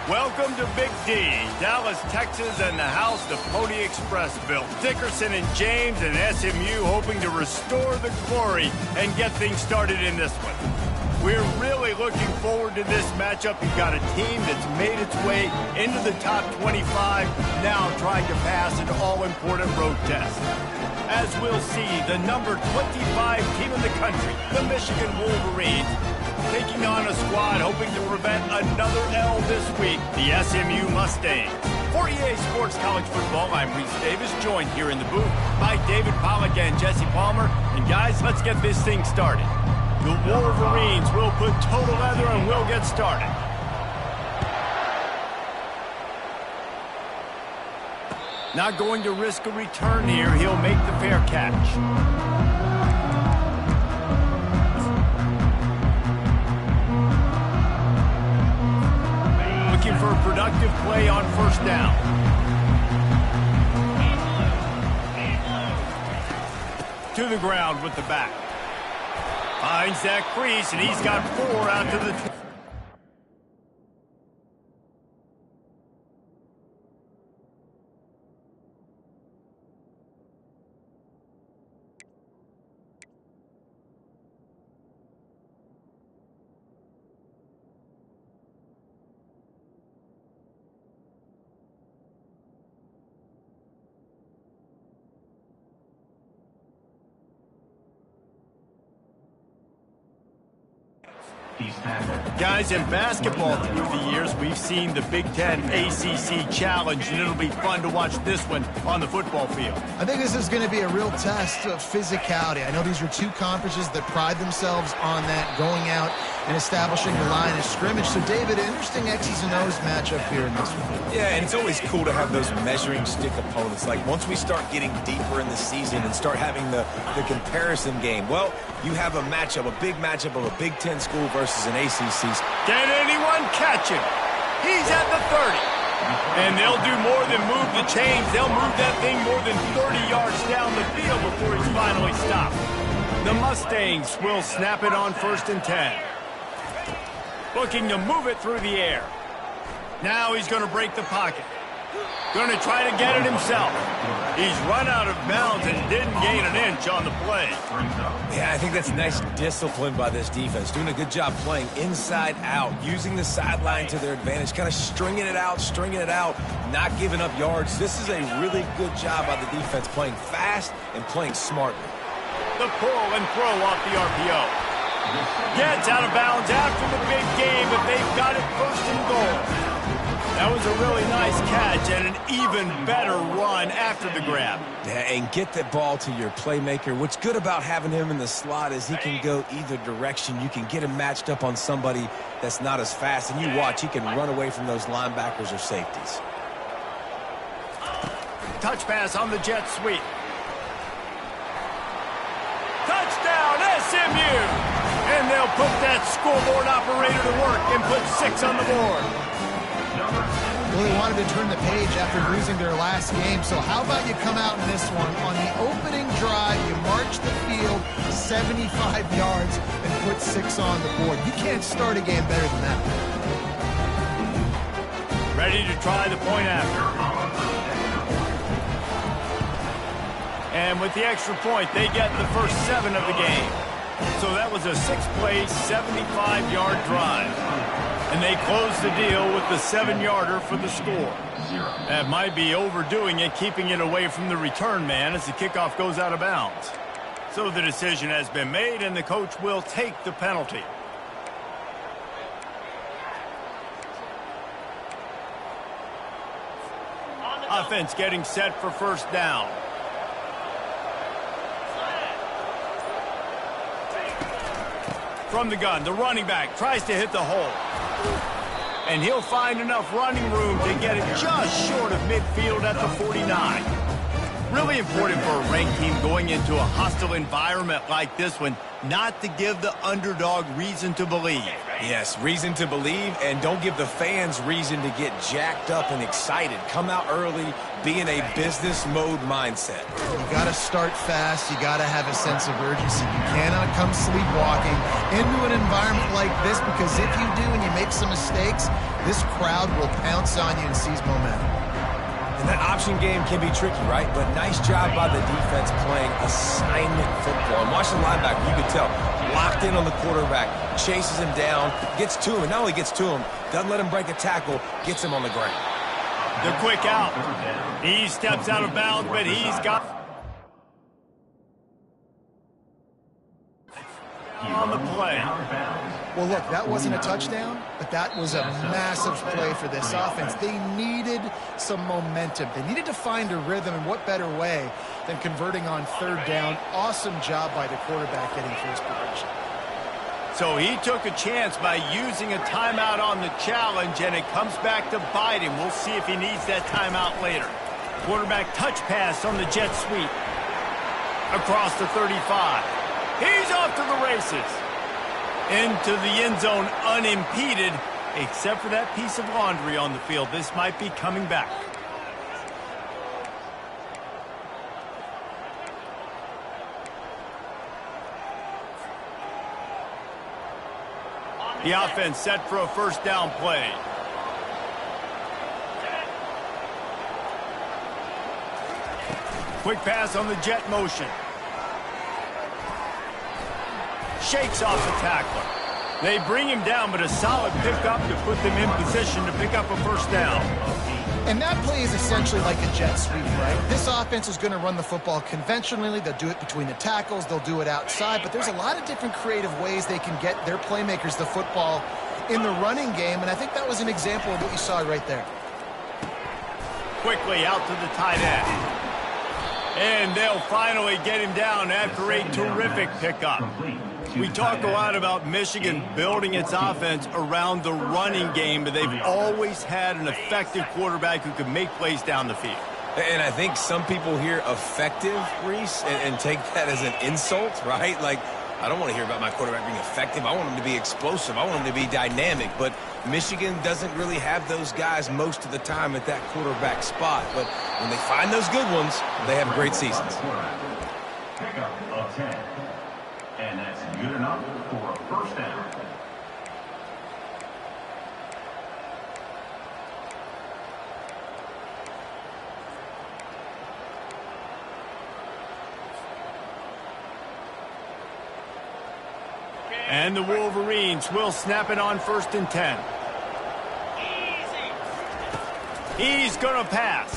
Welcome to Big D, Dallas, Texas, and the house the Pony Express built. Dickerson and James and SMU hoping to restore the glory and get things started in this one. We're really looking forward to this matchup. You've got a team that's made its way into the top 25, now trying to pass an all-important road test. As we'll see, the number 25 team in the country, the Michigan Wolverines, taking on a squad hoping to prevent another L this week, the SMU Mustangs. For EA Sports College Football, I'm Reese Davis, joined here in the booth by David Pollack and Jesse Palmer. And guys, let's get this thing started. The Wolverines will put total leather and we'll get started. Not going to risk a return here. He'll make the fair catch. Looking for a productive play on first down. To the ground with the back. Finds that crease, and he's got 4 out to the... Guys, in basketball through the years, we've seen the Big Ten ACC Challenge, and it'll be fun to watch this one on the football field. I think this is going to be a real test of physicality. I know these are two conferences that pride themselves on that, going out and establishing the line of scrimmage. So, David, interesting X's and O's matchup here in this one. Yeah, and it's always cool to have those measuring stick opponents. Like, once we start getting deeper in the season and start having the comparison game, well, you have a matchup, a big matchup of a Big Ten school versus an ACC. Can anyone catch him? He's at the 30. And they'll do more than move the chains. They'll move that thing more than 30 yards down the field before he's finally stopped. The Mustangs will snap it on 1st and 10. Looking to move it through the air. Now he's going to break the pocket. Going to try to get it himself. He's run out of bounds and didn't gain an inch on the play. Yeah, I think that's nice discipline by this defense. Doing a good job playing inside out, using the sideline to their advantage, kind of stringing it out, not giving up yards. This is a really good job by the defense, playing fast and playing smartly. The pull and throw off the RPO. Gets out of bounds after the big game, but they've got it 1st and goal. That was a really nice catch and an even better run after the grab. Yeah, and get the ball to your playmaker. What's good about having him in the slot is he can go either direction. You can get him matched up on somebody that's not as fast, and you watch, he can run away from those linebackers or safeties. Touch pass on the jet sweep. Touchdown, SMU! And they'll put that scoreboard operator to work and put 6 on the board. Well, they wanted to turn the page after losing their last game, so how about you come out in this one? On the opening drive, you march the field 75 yards and put 6 on the board. You can't start a game better than that. Ready to try the point after. And with the extra point, they get the first 7 of the game. So that was a 6-play, 75-yard drive. And they close the deal with the 7-yarder for the score. That might be overdoing it, keeping it away from the return man as the kickoff goes out of bounds. So the decision has been made, and the coach will take the penalty. Offense getting set for 1st down. From the gun, the running back tries to hit the hole. And he'll find enough running room to get it just short of midfield at the 49. Really important for a ranked team going into a hostile environment like this one, not to give the underdog reason to believe. Yes, reason to believe, and don't give the fans reason to get jacked up and excited. Come out early, be in a business mode mindset. You got to start fast. You got to have a sense of urgency. You cannot come sleepwalking into an environment like this, because if you do and you make some mistakes, this crowd will pounce on you and seize momentum. And that option game can be tricky, right? But nice job by the defense playing assignment football. And watch the linebacker, you can tell, locked in on the quarterback, chases him down, gets to him, and not only gets to him, doesn't let him break a tackle, gets him on the ground. The quick out. He steps out of bounds, but he's got on the play. Well, look, that wasn't a touchdown, but that was a massive play for this offense. They needed some momentum. They needed to find a rhythm, and what better way than converting on third down. Awesome job by the quarterback getting first progression. So he took a chance by using a timeout on the challenge, and it comes back to bite him. We'll see if he needs that timeout later. Quarterback touch pass on the jet sweep. Across the 35. He's off to the races. Into the end zone unimpeded, except for that piece of laundry on the field. This might be coming back. The offense set for a first down play. Quick pass on the jet motion. Shakes off the tackler. They bring him down, but a solid pickup to put them in position to pick up a first down. And that play is essentially like a jet sweep, right? This offense is going to run the football conventionally. They'll do it between the tackles. They'll do it outside. But there's a lot of different creative ways they can get their playmakers the football in the running game. And I think that was an example of what you saw right there. Quickly out to the tight end. And they'll finally get him down after a terrific pickup. We talk a lot about Michigan building its offense around the running game, but they've always had an effective quarterback who can make plays down the field. And I think some people hear effective, Reese, and take that as an insult, right? Like, I don't want to hear about my quarterback being effective. I want him to be explosive. I want him to be dynamic. But Michigan doesn't really have those guys most of the time at that quarterback spot. But when they find those good ones, they have great seasons. Pickup of 10. And that's good enough for a first down. And the Wolverines will snap it on 1st and 10. He's going to pass.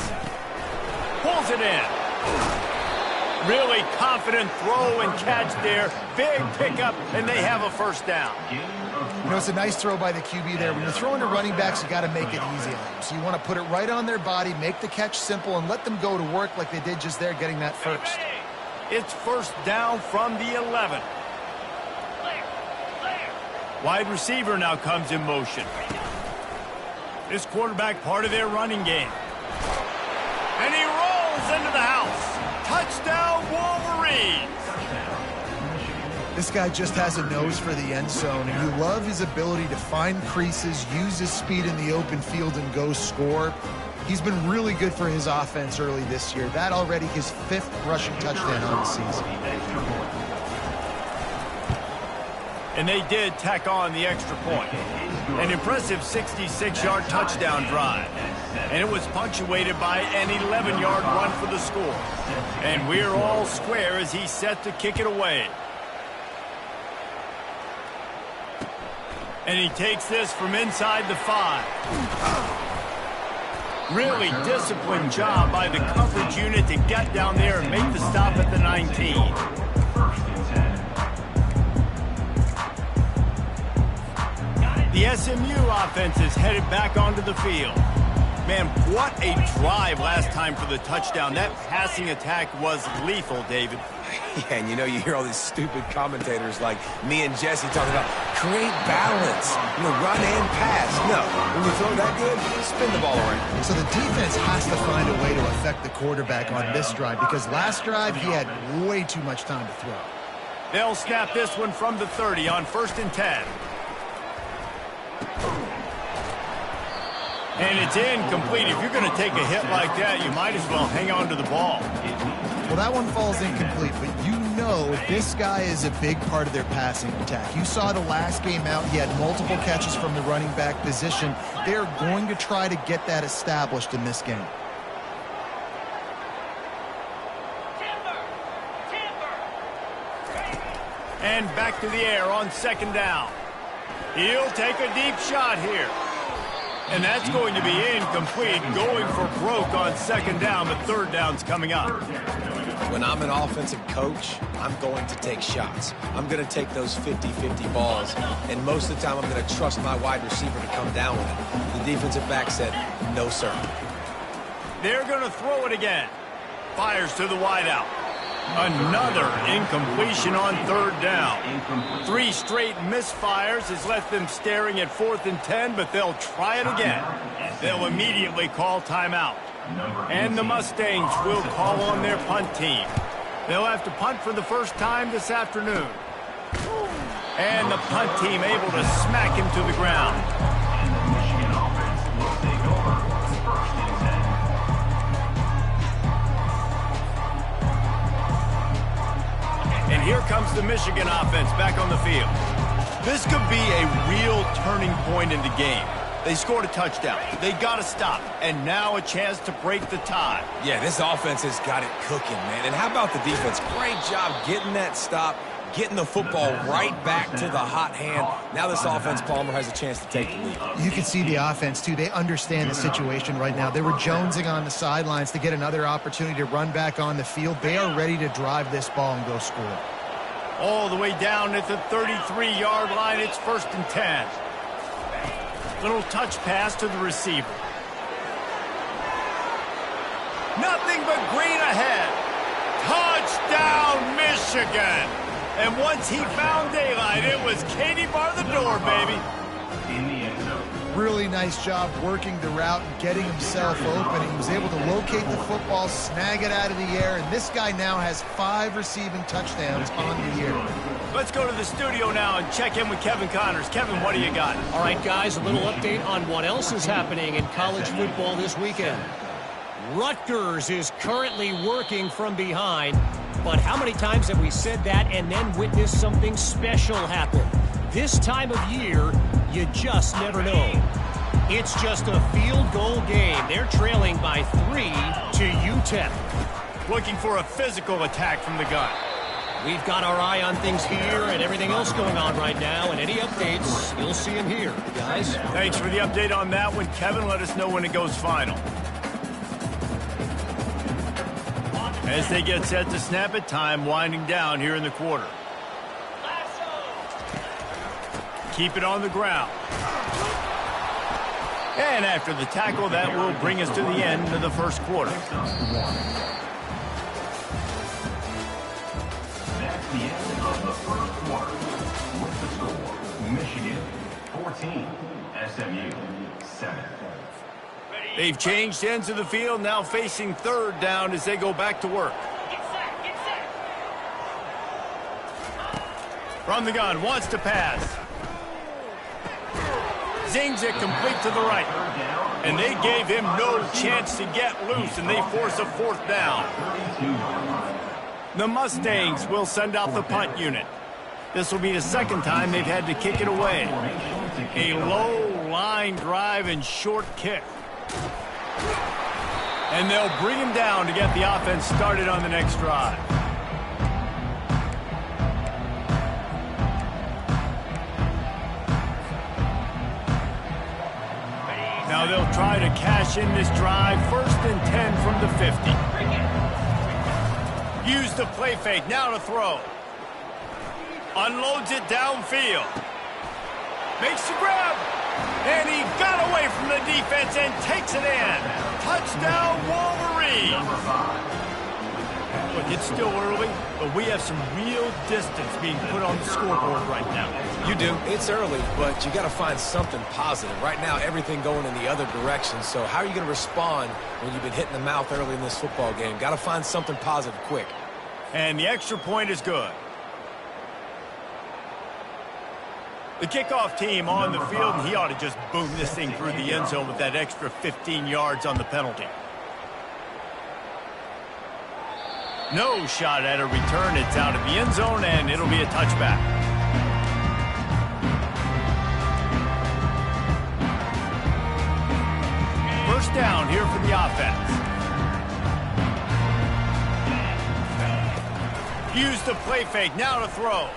Pulls it in. Really confident throw and catch there. Big pickup, and they have a first down. You know, it's a nice throw by the QB there. When you're throwing to running backs, you got to make it easy on them. So you want to put it right on their body, make the catch simple, and let them go to work like they did just there, getting that first. It's first down from the 11. Wide receiver now comes in motion. This quarterback part of their running game. And he rolls into the house. Touchdown, Wolverines! This guy just has a nose for the end zone, and you love his ability to find creases, use his speed in the open field, and go score. He's been really good for his offense early this year. That already his 5th rushing touchdown on the season. And they did tack on the extra point. An impressive 66-yard touchdown drive. And it was punctuated by an 11-yard run for the score. And we're all square as he's set to kick it away. And he takes this from inside the 5. Really disciplined job by the coverage unit to get down there and make the stop at the 19. The SMU offense is headed back onto the field. Man, what a drive last time for the touchdown. That passing attack was lethal, David. Yeah, and you hear all these stupid commentators like me and Jesse talking about create balance, run and pass. No, when you throw that good, spin the ball around. So the defense has to find a way to affect the quarterback on this drive because last drive he had way too much time to throw. They'll snap this one from the 30 on 1st and 10. And it's incomplete. If you're going to take a hit like that, you might as well hang on to the ball. Well, that one falls incomplete, but this guy is a big part of their passing attack. You saw the last game out, he had multiple catches from the running back position. They're going to try to get that established in this game. And back to the air on 2nd down. He'll take a deep shot here. And that's going to be incomplete, going for broke on 2nd down, but 3rd down's coming up. When I'm an offensive coach, I'm going to take shots. I'm going to take those 50-50 balls, and most of the time I'm going to trust my wide receiver to come down with it. The defensive back said, no, sir. They're going to throw it again. Fires to the wideout. Another incompletion on 3rd down. 3 straight misfires has left them staring at 4th and 10, but they'll try it again. They'll immediately call timeout. And the Mustangs will call on their punt team. They'll have to punt for the first time this afternoon. And the punt team able to smack him to the ground. And here comes the Michigan offense back on the field. This could be a real turning point in the game. They scored a touchdown. They got to stop. And now a chance to break the tie. Yeah, this offense has got it cooking, man. And how about the defense? Great job getting that stop, getting the football right back to the hot hand. Now this offense, Palmer, has a chance to take the lead. You can see the offense, too. They understand the situation right now. They were jonesing on the sidelines to get another opportunity to run back on the field. They are ready to drive this ball and go score. All the way down at the 33-yard line. It's 1st and 10. Little touch pass to the receiver. Nothing but green ahead. Touchdown, Michigan. And once he found daylight, it was Katie bar the door, baby. Really nice job working the route and getting himself open. He was able to locate the football, snag it out of the air, and this guy now has 5 receiving touchdowns on the year. Let's go to the studio now and check in with Kevin Connors. Kevin, what do you got? All right, guys, a little update on what else is happening in college football this weekend. Rutgers is currently working from behind, but how many times have we said that and then witnessed something special happen? This time of year, you just never know. It's just a field goal game. They're trailing by 3 to UTEP. Looking for a physical attack from the gun. We've got our eye on things here and everything else going on right now, and any updates, you'll see them here, guys. Thanks for the update on that one, Kevin. Let us know when it goes final. As they get set to snap it, time winding down here in the quarter. Keep it on the ground. And after the tackle, that will bring us to the end of the first quarter. That's the end of the first quarter. With the score, Michigan 14, SMU 7. They've changed ends of the field, now facing 3rd down as they go back to work. From the gun, wants to pass. Zings it complete to the right. And they gave him no chance to get loose, and they force a 4th down. The Mustangs will send out the punt unit. This will be the 2nd time they've had to kick it away. A low line drive and short kick. And they'll bring him down to get the offense started on the next drive. Now they'll try to cash in this drive. 1st and 10 from the 50. Use the play fake. Now to throw. Unloads it downfield. Makes the grab. And he got away away from the defense and takes it in. Touchdown, Wolverine. Look, it's still early, but we have some real distance being put on the scoreboard right now. You do. It's early, but you got to find something positive. Right now, everything going in the other direction. So how are you going to respond when you've been hit in the mouth early in this football game? Got to find something positive quick. And the extra point is good. The kickoff team on the field, and he ought to just boom this thing through the end zone with that extra 15 yards on the penalty. No shot at a return. It's out of the end zone, and it'll be a touchback. First down here for the offense. Use the play fake. Now to throw.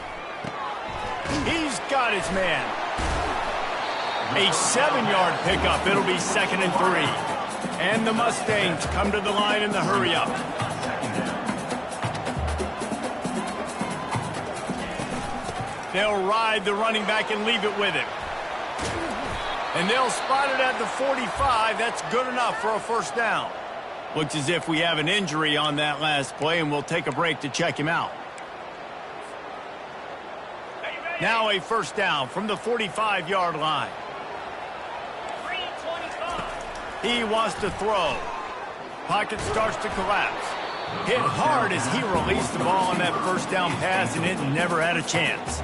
He's got his man. A 7-yard pickup. It'll be 2nd and 3. And the Mustangs come to the line in the hurry-up. They'll ride the running back and leave it with him. And they'll spot it at the 45. That's good enough for a first down. Looks as if we have an injury on that last play, and we'll take a break to check him out. Now a first down from the 45-yard line. He wants to throw. Pocket starts to collapse. Hit hard as he released the ball on that first down pass, and it never had a chance.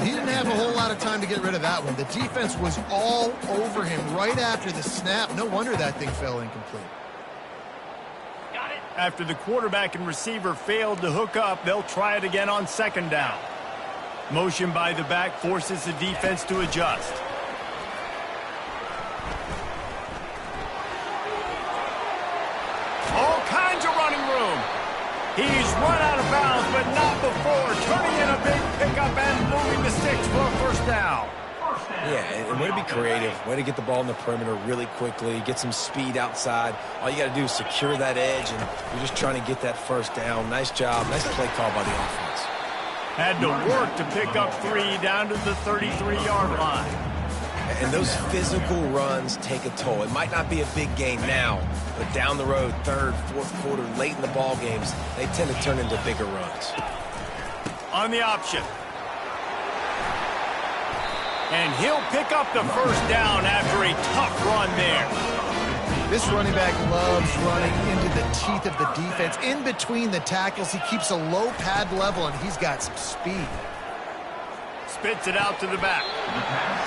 He didn't have a whole lot of time to get rid of that one. The defense was all over him right after the snap. No wonder that thing fell incomplete. After the quarterback and receiver failed to hook up, they'll try it again on 2nd down. Motion by the back forces the defense to adjust. All kinds of running room. He's run out of bounds, but not before. Turning in a big pickup and moving the sticks for a first down. Yeah, and way to be creative. Way to get the ball in the perimeter really quickly. Get some speed outside. All you got to do is secure that edge, and you're just trying to get that first down. Nice job. Nice play call by the offense. Had to work to pick up 3 down to the 33-yard line. And those physical runs take a toll. It might not be a big gain now, but down the road, 3rd, 4th quarter, late in the ball games, they tend to turn into bigger runs. On the option. And he'll pick up the first down after a tough run there. This running back loves running into the teeth of the defense. In between the tackles, he keeps a low pad level, and he's got some speed. Spits it out to the back.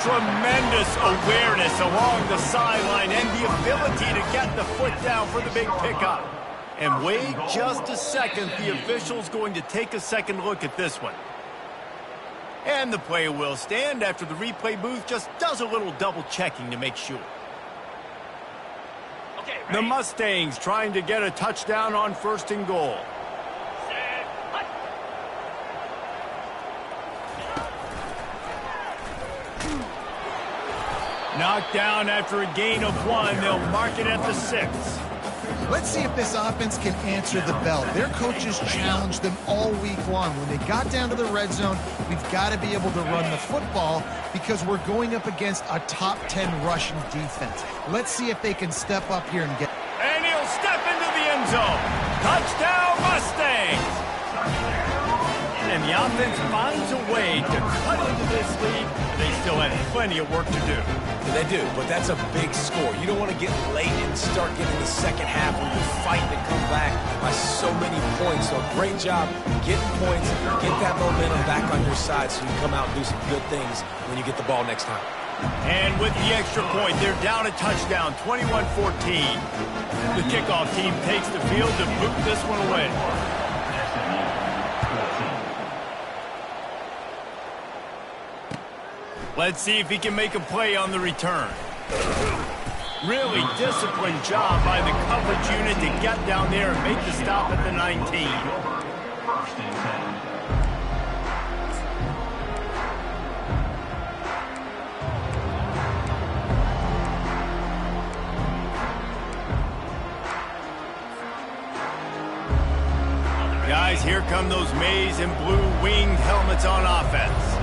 Tremendous awareness along the sideline and the ability to get the foot down for the big pickup. And wait just a second. The official's going to take a second look at this one. And the play will stand after the replay booth just does a little double checking to make sure. The Mustangs trying to get a touchdown on 1st and goal. Knocked down after a gain of 1. They'll mark it at the 6. Let's see if this offense can answer the bell. Their coaches challenged them all week long. When they got down to the red zone, we've got to be able to run the football because we're going up against a top 10 rushing defense. Let's see if they can step up here and get... And he'll step into the end zone. Touchdown, Mustangs! And the offense finds a way to cut into this lead. They still have plenty of work to do. They do, but that's a big score. You don't want to get late and start getting the second half when you're fighting to come back by so many points. So great job getting points, get that momentum back on your side so you can come out and do some good things when you get the ball next time. And with the extra point, they're down a touchdown, 21-14. The kickoff team takes the field to boot this one away. Let's see if he can make a play on the return. Really disciplined job by the coverage unit to get down there and make the stop at the 19. Guys, here come those maize and blue winged helmets on offense.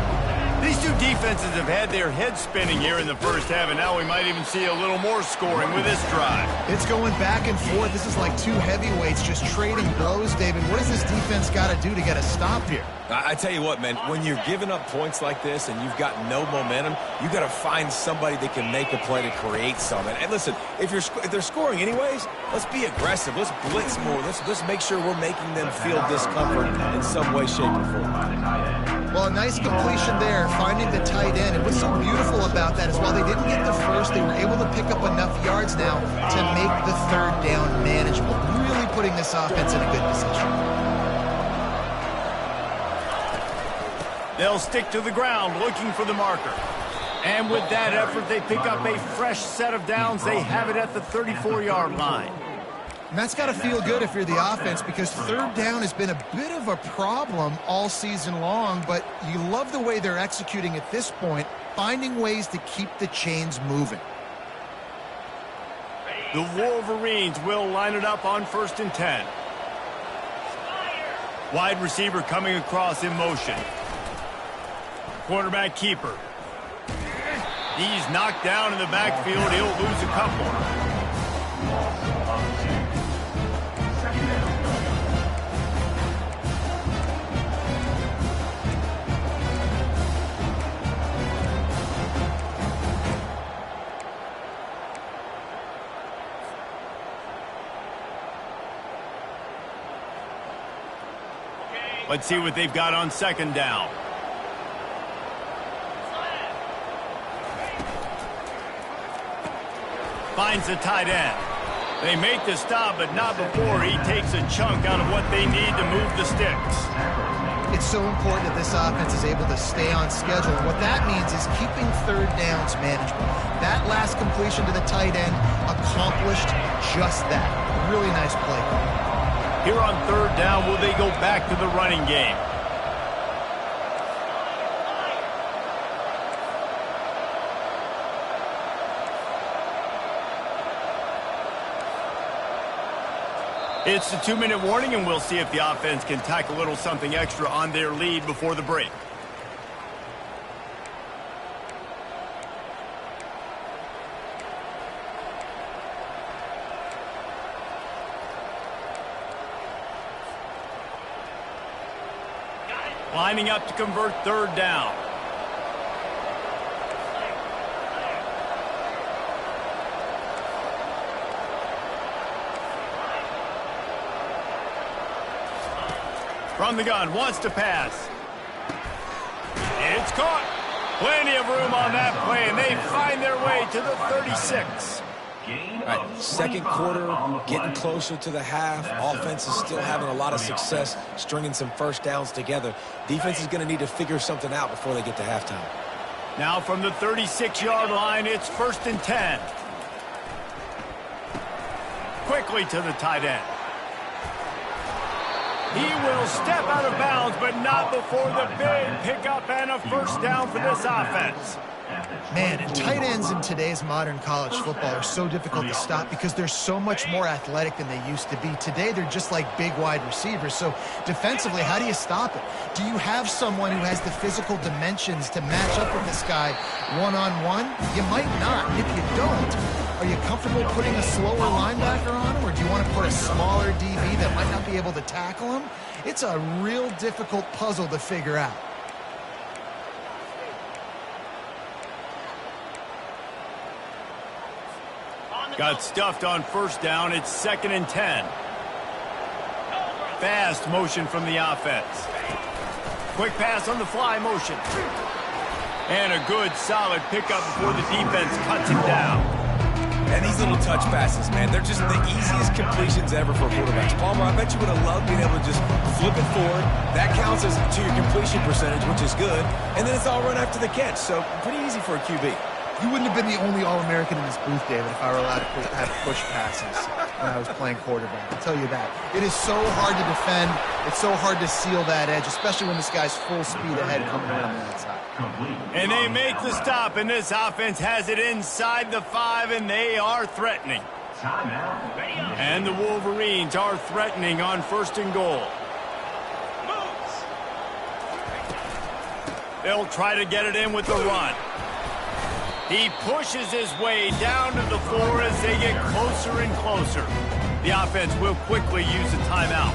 These two defenses have had their heads spinning here in the first half, and now we might even see a little more scoring with this drive. It's going back and forth. This is like two heavyweights just trading blows, David. What does this defense got to do to get a stop here? I tell you what, man, when you're giving up points like this and you've got no momentum, you got to find somebody that can make a play to create something. And listen, if they're scoring anyways, let's be aggressive. Let's blitz more. Let's make sure we're making them feel discomfort in some way, shape, or form. Well, a nice completion there, finding the tight end. And what's so beautiful about that is while they didn't get the first, they were able to pick up enough yards now to make the third down manageable, really putting this offense in a good position. They'll stick to the ground looking for the marker. And with that effort, they pick up a fresh set of downs. They have it at the 34-yard line. And that's got to feel good if you're the offense, because third down has been a bit of a problem all season long, but you love the way they're executing at this point, finding ways to keep the chains moving. The Wolverines will line it up on 1st and 10. Wide receiver coming across in motion. Quarterback keeper. He's knocked down in the backfield. He'll lose a couple. Let's see what they've got on 2nd down. Finds the tight end. They make the stop, but not before he takes a chunk out of what they need to move the sticks. It's so important that this offense is able to stay on schedule. And what that means is keeping third downs manageable. That last completion to the tight end accomplished just that. Really nice play. Here on 3rd down, will they go back to the running game? It's the 2-minute warning, and we'll see if the offense can tack a little something extra on their lead before the break. Lining up to convert 3rd down. From the gun, wants to pass. It's caught. Plenty of room on that play, and they find their way to the 36. All right, 2nd quarter, getting closer to the half. Offense is still having a lot of success stringing some first downs together. Defense is going to need to figure something out before they get to halftime. Now from the 36-yard line, it's 1st and 10. Quickly to the tight end. He will step out of bounds, but not before the big pickup and a first down for this offense. Man, and tight ends in today's modern college football are so difficult to stop because they're so much more athletic than they used to be. Today, they're just like big wide receivers. So defensively, how do you stop it? Do you have someone who has the physical dimensions to match up with this guy one-on-one? You might not. If you don't, are you comfortable putting a slower linebacker on him, or do you want to put a smaller DB that might not be able to tackle him? It's a real difficult puzzle to figure out. Got stuffed on 1st down. It's 2nd and 10. Fast motion from the offense. Quick pass on the fly motion. And a good, solid pickup before the defense cuts him down. And these little touch passes, man, they're just the easiest completions ever for quarterbacks. Palmer, I bet you would have loved being able to just flip it forward. That counts as to your completion percentage, which is good. And then it's all run after the catch, so pretty easy for a QB. You wouldn't have been the only All-American in this booth, David, if I were allowed to have push passes when I was playing quarterback. I'll tell you that. It is so hard to defend. It's so hard to seal that edge, especially when this guy's full speed ahead coming around the outside. And they make the stop, and this offense has it inside the 5, and they are threatening. And the Wolverines are threatening on 1st and goal. They'll try to get it in with the run. He pushes his way down to the floor as they get closer and closer. The offense will quickly use a timeout.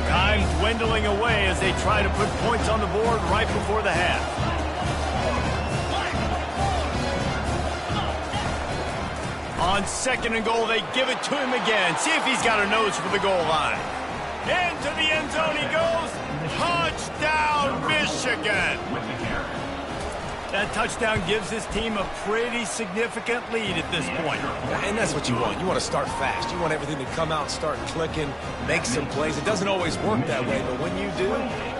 Time dwindling away as they try to put points on the board right before the half. On 2nd and goal, they give it to him again. See if he's got a nose for the goal line. Into the end zone he goes. Touchdown, Michigan! That touchdown gives his team a pretty significant lead at this point. And that's what you want. You want to start fast. You want everything to come out and start clicking, make some plays. It doesn't always work that way, but when you do,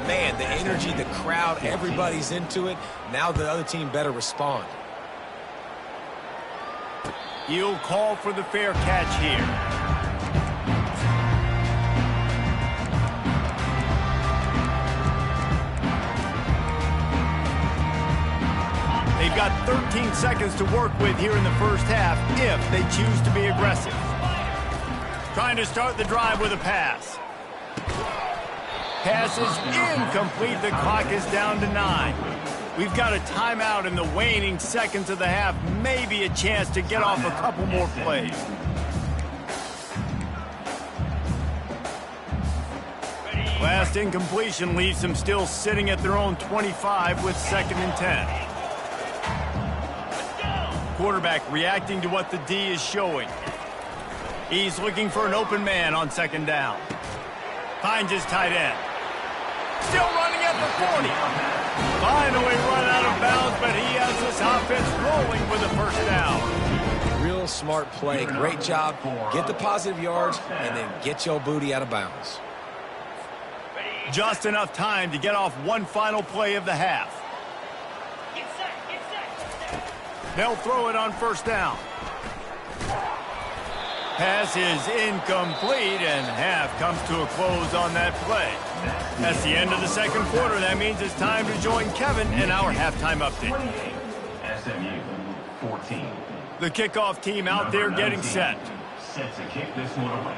man, the energy, the crowd, everybody's into it. Now the other team better respond. He'll call for the fair catch here. They've got 13 seconds to work with here in the first half if they choose to be aggressive. Trying to start the drive with a pass. Pass is incomplete. The clock is down to 9. We've got a timeout in the waning seconds of the half. Maybe a chance to get off a couple more plays. Last incompletion leaves them still sitting at their own 25 with 2nd and 10. Quarterback reacting to what the D is showing. He's looking for an open man on 2nd down. Finds his tight end. Still running at the 40. Finally run out of bounds, but he has this offense rolling with a first down. Real smart play. Great job. Get the positive yards and then get your booty out of bounds. Just enough time to get off one final play of the half. They'll throw it on 1st down. Pass is incomplete, and half comes to a close on that play. That's the end of the 2nd quarter. That means it's time to join Kevin in our halftime update. SMU 14. The kickoff team out there getting set. Set to kick this one away.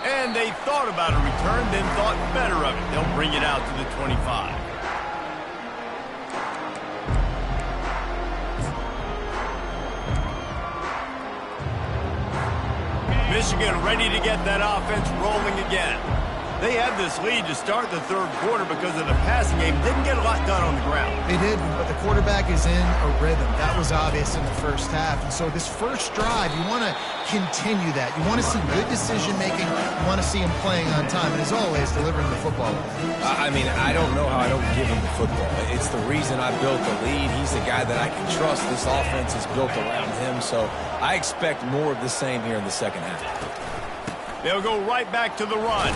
And they thought about a return, then thought better of it. They'll bring it out to the 25. Michigan ready to get that offense rolling again. They had this lead to start the 3rd quarter because of the passing game. Didn't get a lot done on the ground. They did, but the quarterback is in a rhythm. That was obvious in the first half. And so this first drive, you want to continue that. You want to see good decision-making. You want to see him playing on time. And as always, delivering the football. I mean, I don't know how I don't give him the football. It's the reason I built the lead. He's the guy that I can trust. This offense is built around him. So I expect more of the same here in the 2nd half. They'll go right back to the run.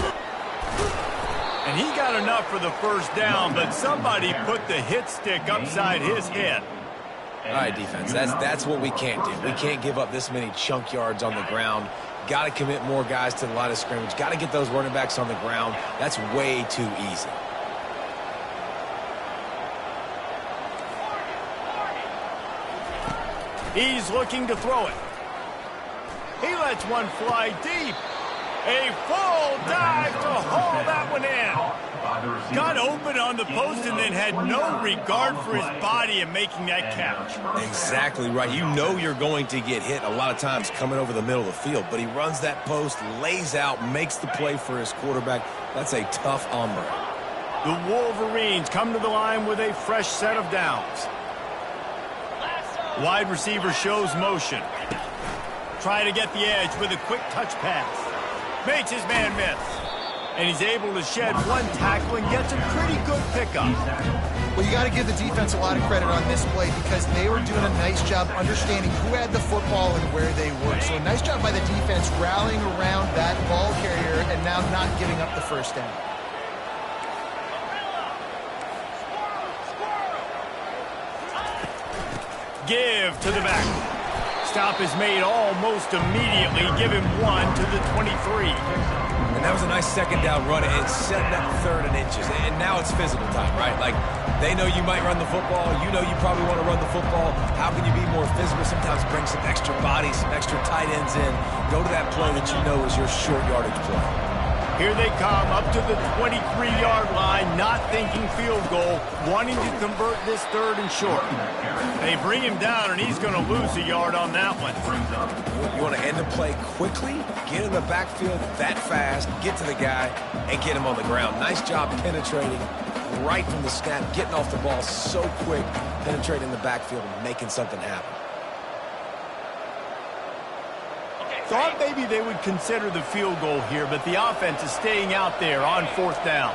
And he got enough for the 1st down, but somebody put the hit stick upside his head. All right, defense, that's what we can't do. We can't give up this many chunk yards on the ground. Got to commit more guys to the line of scrimmage. Got to get those running backs on the ground. That's way too easy. He's looking to throw it. He lets one fly deep. A full dive to haul that one in. Got open on the post and then had no regard for his body in making that catch. Exactly right. You know you're going to get hit a lot of times coming over the middle of the field, but he runs that post, lays out, makes the play for his quarterback. That's a tough hombre. The Wolverines come to the line with a fresh set of downs. Wide receiver shows motion. Try to get the edge with a quick touch pass. Makes his man miss. And he's able to shed one tackle and gets a pretty good pickup. Well, you got to give the defense a lot of credit on this play because they were doing a nice job understanding who had the football and where they were. So a nice job by the defense rallying around that ball carrier and now not giving up the 1st down. Give to the back. Stop is made almost immediately. Give him one to the 23. And That was a nice second down run and setting up third and inches. And now it's physical time, right? Like, they know you might run the football. You know you probably want to run the football. How can you be more physical? Sometimes bring some extra bodies, some extra tight ends in. Go to that play that you know is your short yardage play. Here they come up to the 23-yard line, not thinking field goal, wanting to convert this third and short. They bring him down, and he's going to lose a yard on that one. You want to end the play quickly, get in the backfield that fast, get to the guy, and get him on the ground. Nice job penetrating right from the snap, getting off the ball so quick, penetrating the backfield and making something happen. Thought maybe they would consider the field goal here, but the offense is staying out there on fourth down.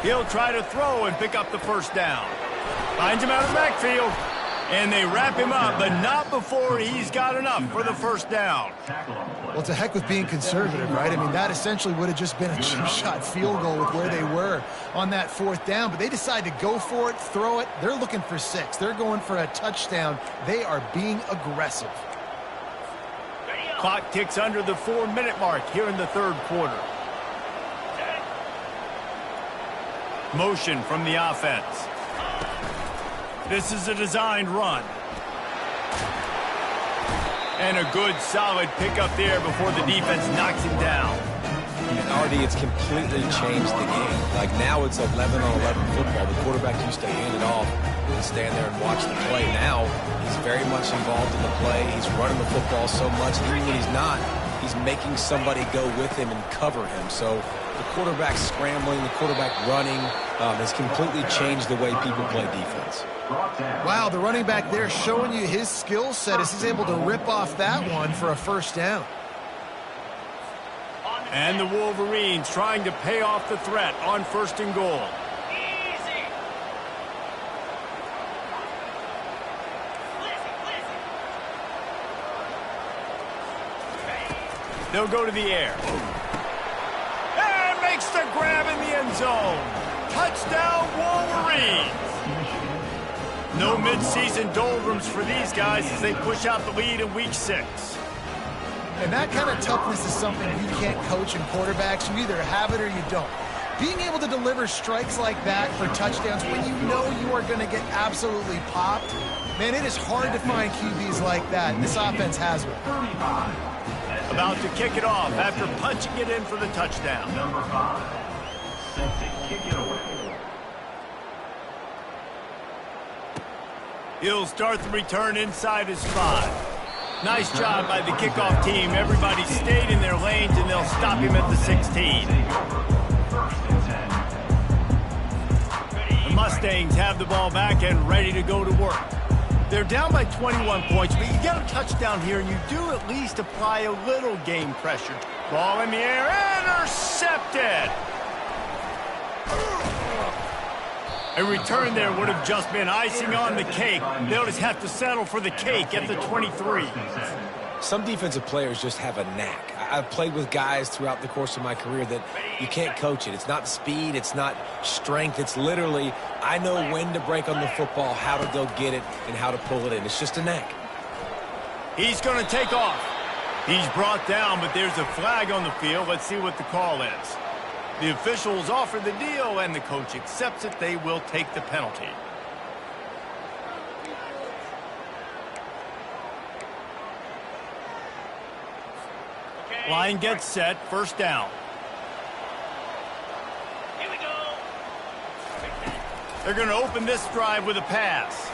He'll try to throw and pick up the first down. Finds him out of the backfield, and they wrap him up, but not before he's got enough for the first down. Well, to heck with being conservative, right? I mean, that essentially would have just been a cheap shot field goal with where they were on that fourth down, but they decide to go for it, throw it. They're looking for 6. They're going for a touchdown. They are being aggressive. Clock ticks under the 4-minute mark here in the third quarter. Motion from the offense. This is a designed run. And a good, solid pickup there before the defense knocks him down. And RD, it's completely changed the game. Like, now it's 11-on-11 football. The quarterback used to hand it off and stand there and watch the play. Now he's very much involved in the play. He's running the football so much. Even when he's not, he's making somebody go with him and cover him. So the quarterback scrambling, the quarterback running has completely changed the way people play defense. Wow, the running back there showing you his skill set as he's able to rip off that one for a first down. And the Wolverines trying to pay off the threat on first and goal. They'll go to the air. And makes the grab in the end zone. Touchdown, Wolverines. No midseason doldrums for these guys as they push out the lead in week 6. And that kind of toughness is something you can't coach in quarterbacks. You either have it or you don't. Being able to deliver strikes like that for touchdowns when you know you are going to get absolutely popped, man, it is hard to find QBs like that, and this offense has one. About to kick it off after punching it in for the touchdown. Number 5, set to kick it away. He'll start the return inside his 5. Nice job by the kickoff team. Everybody stayed in their lanes, and they'll stop him at the 16. The Mustangs have the ball back and ready to go to work. They're down by 21 points, but you get a touchdown here, and you do at least apply a little game pressure. Ball in the air, intercepted! A return there would have just been icing on the cake. They'll just have to settle for the cake at the 23. Some defensive players just have a knack. I've played with guys throughout the course of my career that you can't coach it. It's not speed, it's not strength. It's literally, I know when to break on the football, how to go get it, and how to pull it in. It's just a knack. He's going to take off. He's brought down, but there's a flag on the field. Let's see what the call is. The officials offer the deal, and the coach accepts it. They will take the penalty. Line gets set. First down. Here we go. They're going to open this drive with a pass.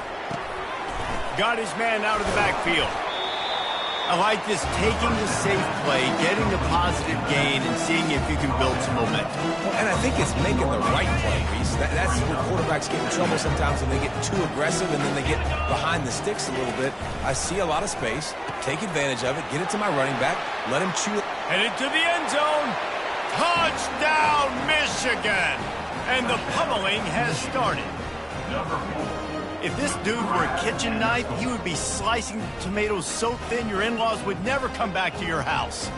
Got his man out of the backfield. I like this, taking the safe play, getting the positive gain, and seeing if you can build some momentum. And I think it's making the right play, Reese. That's where quarterbacks get in trouble sometimes when they get too aggressive and then they get behind the sticks a little bit. I see a lot of space. Take advantage of it. Get it to my running back. Let him chew it. Headed to the end zone. Touchdown, Michigan! And the pummeling has started. Number 4. If this dude were a kitchen knife, he would be slicing tomatoes so thin your in-laws would never come back to your house.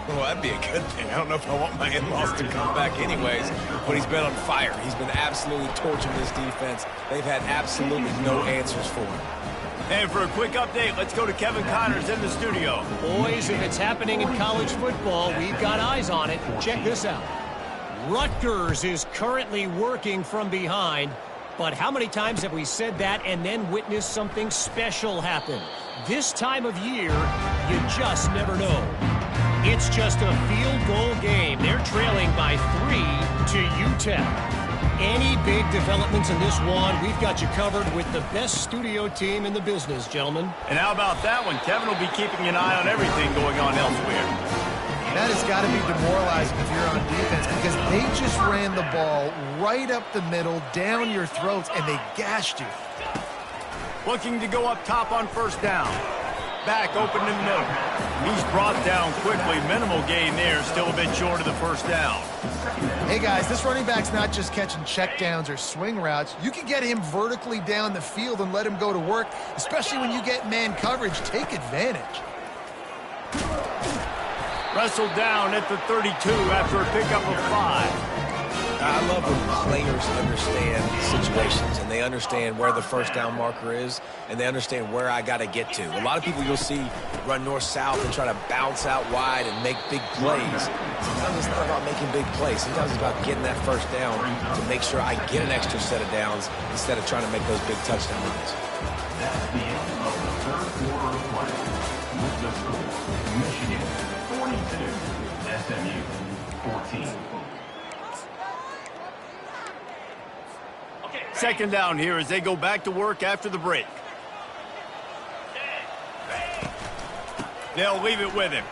Well, that'd be a good thing. I don't know if I want my in-laws to come back anyways, but he's been on fire. He's been absolutely torching this defense. They've had absolutely no answers for him. And for a quick update, let's go to Kevin Connors in the studio. Boys, if it's happening in college football, we've got eyes on it. Check this out. Rutgers is currently working from behind, but how many times have we said that and then witnessed something special happen? This time of year, you just never know. It's just a field goal game. They're trailing by 3 to UTEP. Any big developments in this one, we've got you covered with the best studio team in the business, gentlemen. And how about that one? Kevin will be keeping an eye on everything going on elsewhere. That has got to be demoralizing if you're on defense because they just ran the ball right up the middle, down your throats, and they gashed you. Looking to go up top on first down. Back open in the middle. He's brought down quickly. Minimal gain there. Still a bit short of the first down. Hey, guys, this running back's not just catching checkdowns or swing routes. You can get him vertically down the field and let him go to work, especially when you get man coverage. Take advantage. Wrestled down at the 32 after a pickup of 5. I love when players understand situations and they understand where the first down marker is and they understand where I got to get to. A lot of people you'll see run north-south and try to bounce out wide and make big plays. Sometimes it's not about making big plays. Sometimes it's about getting that first down to make sure I get an extra set of downs instead of trying to make those big touchdown runs. That's the end of the third quarter of play. With the score, Michigan 42, SMU 14. Second down here as they go back to work after the break. They'll leave it with him.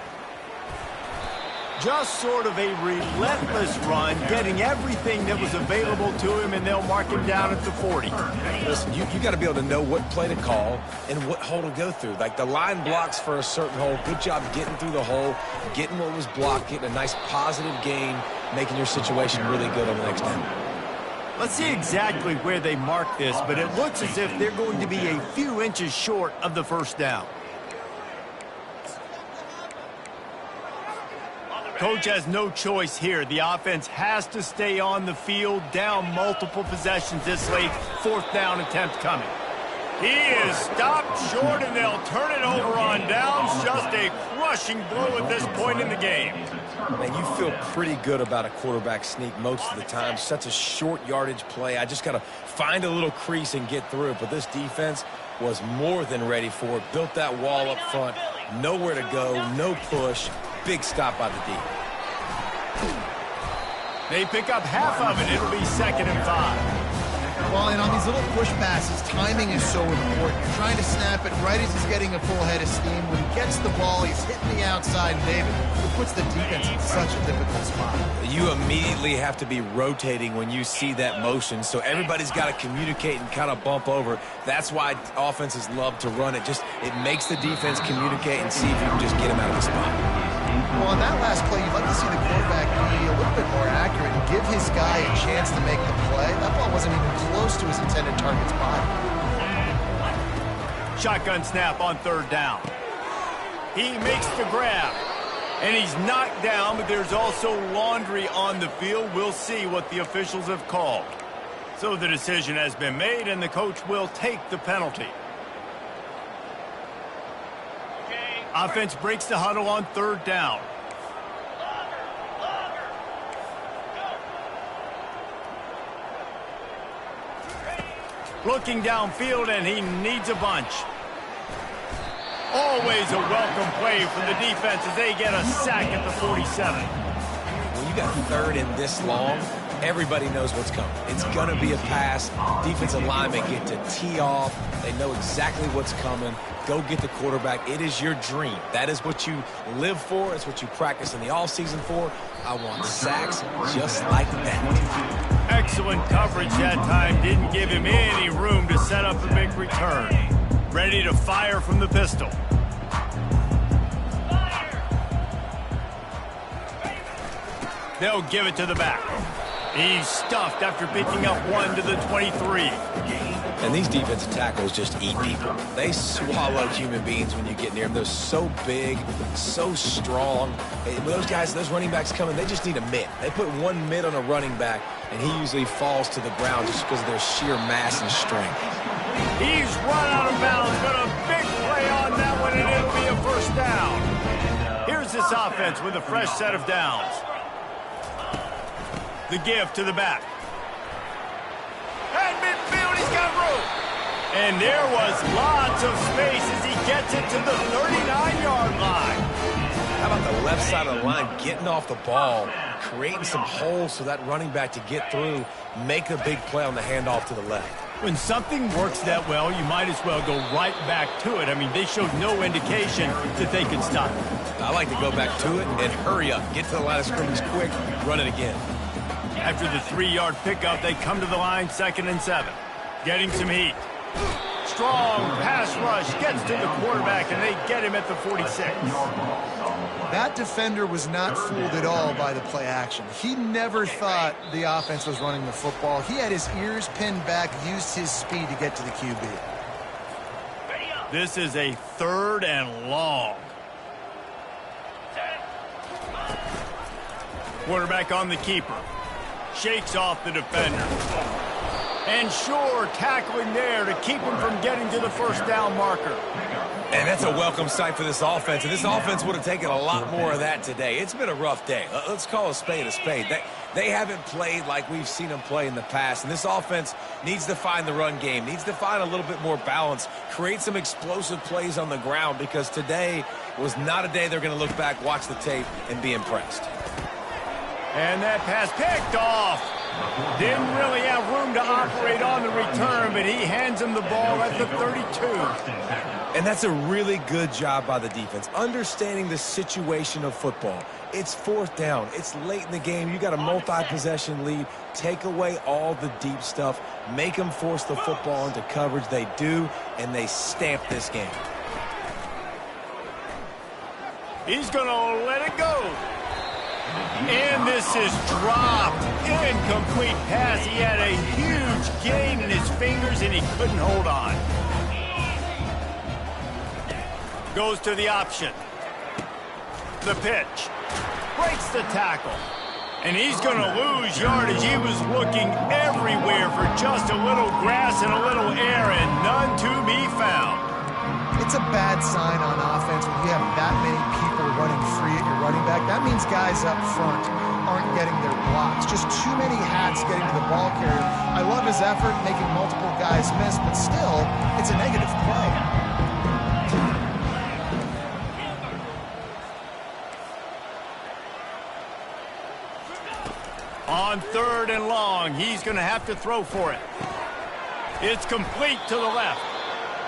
Just sort of a relentless run, getting everything that was available to him, and they'll mark him down at the 40. Listen, you got to be able to know what play to call and what hole to go through. Like the line blocks for a certain hole. Good job getting through the hole, getting what was blocked, getting a nice positive gain, making your situation really good on the next down. Let's see exactly where they mark this, but it looks as if they're going to be a few inches short of the first down. Coach has no choice here. The offense has to stay on the field, down multiple possessions this late. Fourth down attempt coming. He is stopped short, and they'll turn it over on downs. Just a crushing blow at this point in the game. Man, you feel pretty good about a quarterback sneak most of the time. Such a short yardage play. I just got to find a little crease and get through it. But this defense was more than ready for it. Built that wall up front. Nowhere to go, no push. Big stop by the D. They pick up half of it. It'll be 2nd and 5. Well, and on these little push passes, timing is so important. You're trying to snap it right as he's getting a full head of steam. When he gets the ball, he's hitting the outside, David. It puts the defense in such a difficult spot. You immediately have to be rotating when you see that motion, so everybody's got to communicate and kind of bump over. That's why offenses love to run it. It makes the defense communicate and see if you can just get him out of the spot. Well, on that last play, you'd like to see the quarterback be a little bit more accurate and give his guy a chance to make the play. That ball wasn't even close to his intended target's body. Shotgun snap on third down. He makes the grab. And he's knocked down, but there's also laundry on the field. We'll see what the officials have called. So the decision has been made, and the coach will take the penalty. Offense breaks the huddle on third down. Looking downfield, and he needs a bunch. Always a welcome play from the defense as they get a sack at the 47. When you got third and this long, everybody knows what's coming. It's going to be a pass. Defensive linemen get to tee off. They know exactly what's coming. Go get the quarterback. It is your dream. That is what you live for. It's what you practice in the offseason for. I want sacks just like that. Excellent coverage that time. Didn't give him any room to set up a big return. Ready to fire from the pistol. They'll give it to the back. He's stuffed after picking up one to the 23. And these defensive tackles just eat people. They swallow human beings when you get near them. They're so big, so strong. When those guys, those running backs come in, they just need a mid. They put one mid on a running back, and he usually falls to the ground just because of their sheer mass and strength. He's run out of bounds, but a big play on that one, and it'll be a first down. Here's this offense with a fresh set of downs. The give to the back. At midfield, he's got room. And there was lots of space as he gets it to the 39-yard line. How about the left side of the line getting off the ball, creating some holes for that running back to get through, make a big play on the handoff to the left. When something works that well, you might as well go right back to it. I mean, they showed no indication that they could stop it. I like to go back to it and hurry up, get to the line of scrimmage quick, run it again. After the 3-yard pickup, they come to the line 2nd and 7. Getting some heat. Strong pass rush gets to the quarterback, and they get him at the 46. That defender was not fooled at all by the play action. He never thought the offense was running the football. He had his ears pinned back, used his speed to get to the QB. This is a 3rd and long. Quarterback on the keeper. Shakes off the defender. And sure, tackling there to keep him from getting to the first down marker. And that's a welcome sight for this offense. And this offense would have taken a lot more of that today. It's been a rough day. Let's call a spade a spade. They haven't played like we've seen them play in the past. And this offense needs to find the run game, needs to find a little bit more balance, create some explosive plays on the ground, because today was not a day they're going to look back, watch the tape, and be impressed. And that pass picked off. Didn't really have room to operate on the return, but he hands him the ball at the 32. And that's a really good job by the defense, understanding the situation of football. It's 4th down. It's late in the game. You got a multi-possession lead. Take away all the deep stuff. Make them force the football into coverage. They do, and they stamp this game. He's going to let it go. And this is dropped. Incomplete pass. He had a huge gain in his fingers, and he couldn't hold on. Goes to the option. The pitch. Breaks the tackle. And he's going to lose yardage. He was looking everywhere for just a little grass and a little air, and none to be found. It's a bad sign on offense when you have that many people running free at your running back. That means guys up front aren't getting their blocks. Just too many hats getting to the ball carrier. I love his effort, making multiple guys miss, but still, it's a negative play. On 3rd and long, he's going to have to throw for it. It's complete to the left.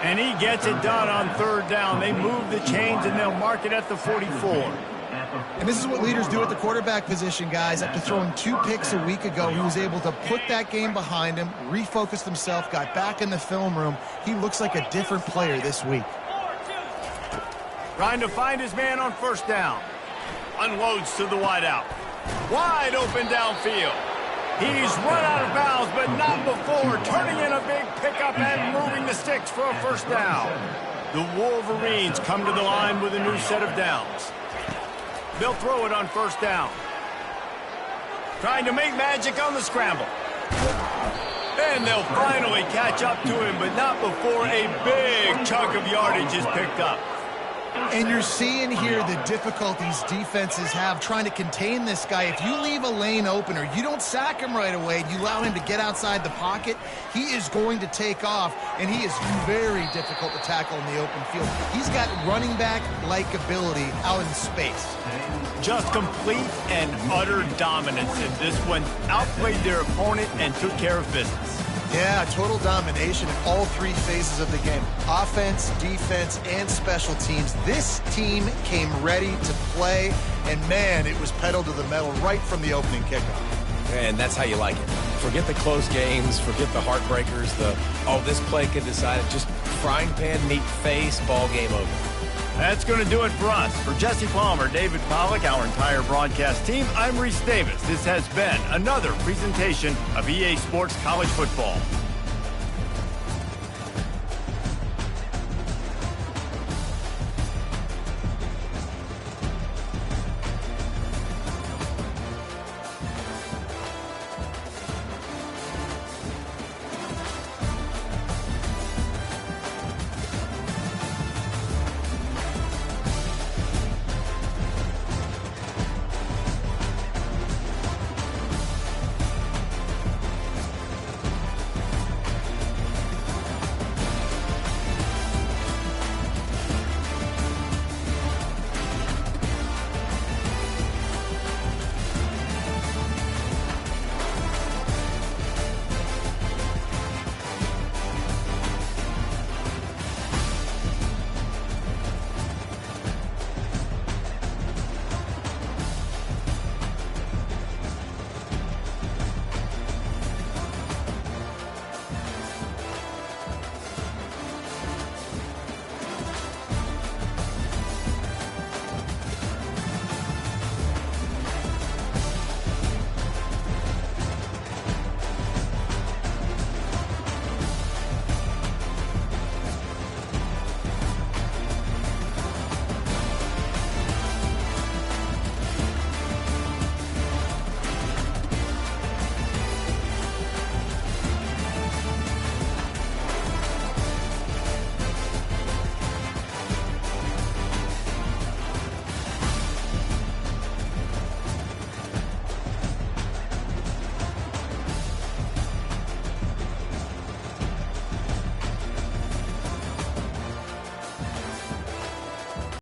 And he gets it done on 3rd down. They move the chains, and they'll mark it at the 44. And this is what leaders do at the quarterback position, guys. After throwing 2 picks a week ago, he was able to put that game behind him, refocused himself, got back in the film room. He looks like a different player this week. Trying to find his man on 1st down. Unloads to the wideout. Wide open downfield. He's run out of bounds, but not before turning in a big pickup and moving the sticks for a 1st down. The Wolverines come to the line with a new set of downs. They'll throw it on 1st down. Trying to make magic on the scramble. And they'll finally catch up to him, but not before a big chunk of yardage is picked up. And you're seeing here the difficulties defenses have trying to contain this guy. If you leave a lane open or you don't sack him right away, you allow him to get outside the pocket, he is going to take off, and he is very difficult to tackle in the open field. He's got running back-like ability out in space. Just complete and utter dominance in this one. Outplayed their opponent and took care of business. Yeah, total domination in all 3 phases of the game. Offense, defense, and special teams. This team came ready to play, and man, it was pedal to the metal right from the opening kickoff. And that's how you like it. Forget the close games, forget the heartbreakers, this play could decide it. Just frying pan, meat face, ball game over. That's going to do it for us. For Jesse Palmer, David Pollack, our entire broadcast team, I'm Reese Davis. This has been another presentation of EA Sports College Football.